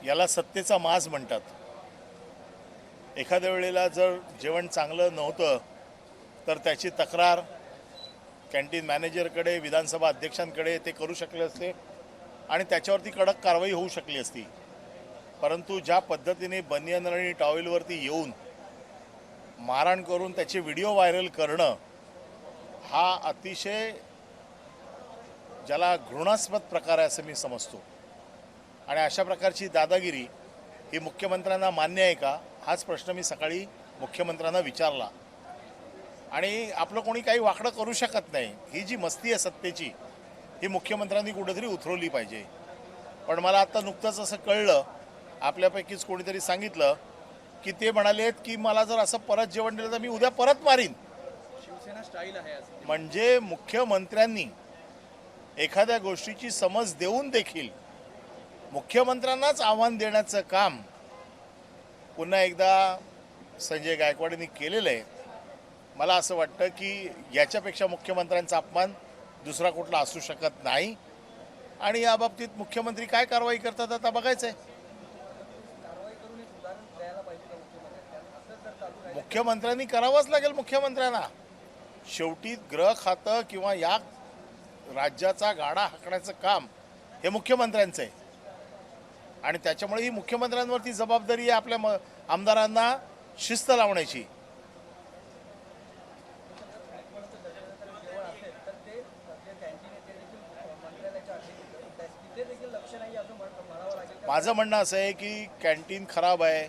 याला सत्तेचा माज म्हणतात। एखाद्या वेळेला जर जेवण चांगलं नव्हतं तर त्याची तक्रार कॅन्टीन मॅनेजरकडे, विधानसभा अध्यक्षांकडे ते करू शकले असते आणि त्याच्यावरती कडक कारवाई होऊ शकली असती। परंतु ज्या पद्धतीने बनियन आणि टॉवेलवरती येऊन मारहाण करून त्याचे व्हिडिओ व्हायरल करणं हा अतिशय ज्याला घृणास्पद प्रकार आहे असं मी समजतो। आणि अशा प्रकारची दादागिरी ही मुख्यमंत्र्यांना मान्य आहे का, हाच प्रश्न मी सकाळी मुख्यमंत्र्यांना विचारला। आणि आपलं कोणी काही वाकडं करू शकत नाही। ही जी मस्ती आहे सत्तेची ही मुख्यमंत्र्यांनी कुठेतरी उतरवली पाहिजे। पण मला आता नुकतंच असं कळलं, आपल्यापैकीच कोणीतरी सांगितलं की ते म्हणालेत की मला जर असं परत जेवण दिलं तर मी उद्या परत मारीन। शिवसेना स्टाईल आहे असं म्हणजे मुख्यमंत्र्यांनी एखाद्या गोष्टीची समज देऊन देखील मुख्यमंत्र्यांनाच आव्हान देण्याचं काम पुन्हा एकदा संजय गायकवाड यांनी केलेलं आहे। मला असं वाटतं की याच्यापेक्षा मुख्यमंत्र्यांचा अपमान दुसरा कुठला असू शकत नाही आणि या बाबतीत मुख्यमंत्री काय कारवाई करतात आता बघायचं आहे। मुख्यमंत्र्यांनी करावंच लागेल। मुख्यमंत्र्यांना शेवटी गृह खातं किंवा या राज्याचा गाडा हाकण्याचं काम हे मुख्यमंत्र्यांचं आहे आणि त्याच्यामुळे ही मुख्यमंत्र्यांवरती जबाबदारी आहे आपल्या आमदारांना शिस्त लावण्याची। माझं म्हणणं असं आहे की कॅन्टीन खराब आहे,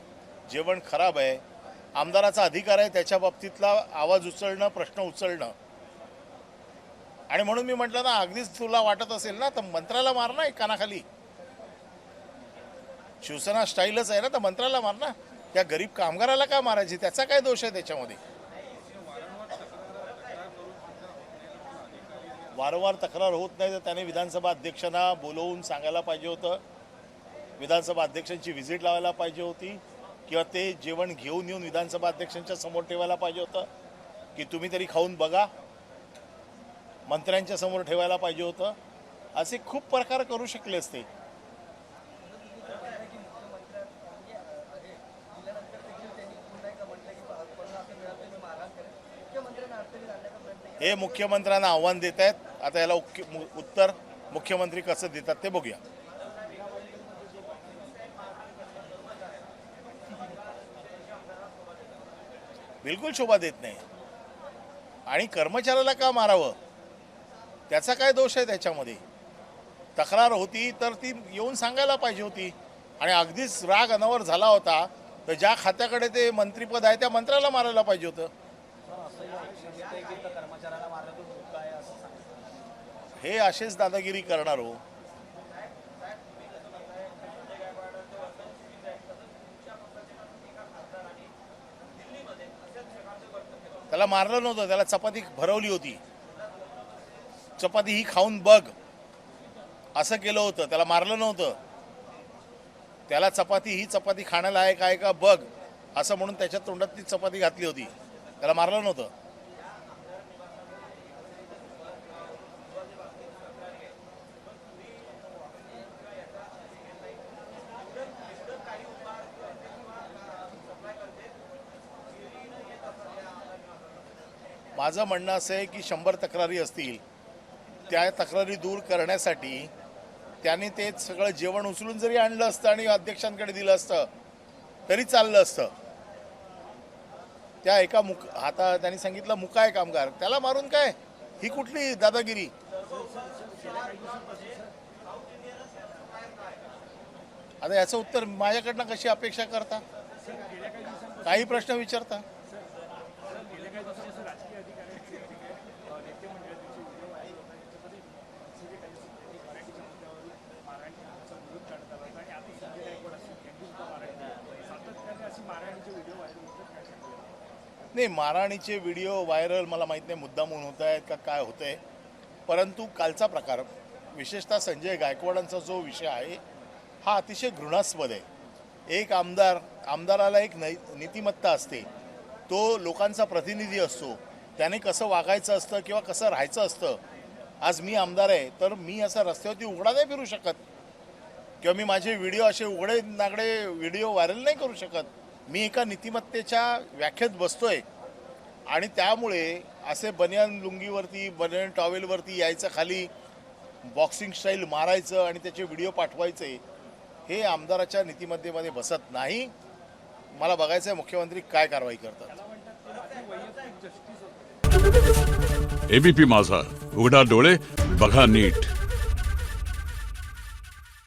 जेवण खराब आहे, आमदाराचा अधिकार आहे त्याच्या बाबतीतला आवाज उचलणं, प्रश्न उचलणं। आणि म्हणून मी म्हटलं ना, अगदीच तुला वाटत असेल ना तर मंत्र्याला मार ना एक कानाखाली। शिवसेना स्टाईलच आहे ना, तर मंत्र्याला मार ना। त्या गरीब कामगाराला का मारायची, त्याचा काय दोष आहे त्याच्यामध्ये? वारंवार तक्रार होत नाही तर त्याने विधानसभा अध्यक्षांना बोलवून सांगायला पाहिजे होतं, विधानसभा अध्यक्षांची व्हिजिट लावायला पाहिजे होती किंवा ते जेवण घेऊन येऊन विधानसभा अध्यक्षांच्या समोर ठेवायला पाहिजे होतं की तुम्ही तरी खाऊन बघा, मंत्र्यांच्या समोर ठेवायला पाहिजे होतं। असे खूप प्रकार करू शकले असते। हे मुख्यमंत्र्यांना आव्हान देत आहेत। आता याला उत्तर मुख्यमंत्री कसं देतात ते बघूया। बिलकुल शोभा देत नाही। आणि कर्मचाऱ्याला का मारावं, त्याचा काय दोष आहे त्याच्यामध्ये? तक्रार होती तर ती येऊन सांगायला पाहिजे होती आणि अगदीच राग अनावर झाला होता तर ज्या खात्याकडे ते मंत्रीपद आहे त्या मंत्र्याला मारायला पाहिजे होतं। हे असेच दादागिरी करणार हो। त्याला मारलं नव्हतं, त्याला चपाती भरवली होती। चपाती ही खाऊन बघ असं केलं होतं, त्याला मारलं नव्हतं। त्याला ही चपाती खाण्याला आहे काय का बघ असं म्हणून त्याच्या तोंडात ती चपाती घातली होती, त्याला मारलं नव्हतं। माझं म्हणणं असं आहे की 100 तक्रारी असतील, त्या तक्रारी दूर करण्यासाठी त्याने ते सगळं जेवण उचलून जरी आणलं असतं आणि अध्यक्षांकडे दिलं असतं तरी चाललं असतं। त्या एका आता त्यांनी सांगितलं मुकाय कामगार, त्याला मारून काय, ही कुठली दादागिरी? आता याचं उत्तर माझ्याकडनं कशी अपेक्षा करता? काही प्रश्न विचारता। नाही, मारहाणीचे व्हिडिओ व्हायरल मला माहीत नाही मुद्दामून होत आहेत का काय होतं आहे, परंतु कालचा प्रकार विशेषतः संजय गायकवाडांचा जो विषय आहे हा अतिशय घृणास्पद आहे। एक आमदाराला एक नीतिमत्ता असते, तो लोकांचा प्रतिनिधी असतो, त्याने कसं वागायचं असतं किंवा कसं राहायचं असतं। आज मी आमदार आहे तर मी असं रस्त्यावरती उघडा नाही फिरू शकत। किंवा मी माझे व्हिडिओ असे उघडे नागडे व्हिडिओ व्हायरल नाही करू शकत. मी एका नीतिमत्तेच्या व्याख्येत बसतोय आणि त्यामुळे असे बनियान लुंगीवरती बनियान टॉवेलवरती यायचं, खाली बॉक्सिंग स्टाईल मारायचं आणि त्याचे व्हिडिओ पाठवायचे, हे आमदाराच्या नीतिमत्तेमध्ये बसत नाही. मला बघायचं आहे मुख्यमंत्री काय कारवाई करतात. एबीपी माझा, उघडा डोळे बघा नीट.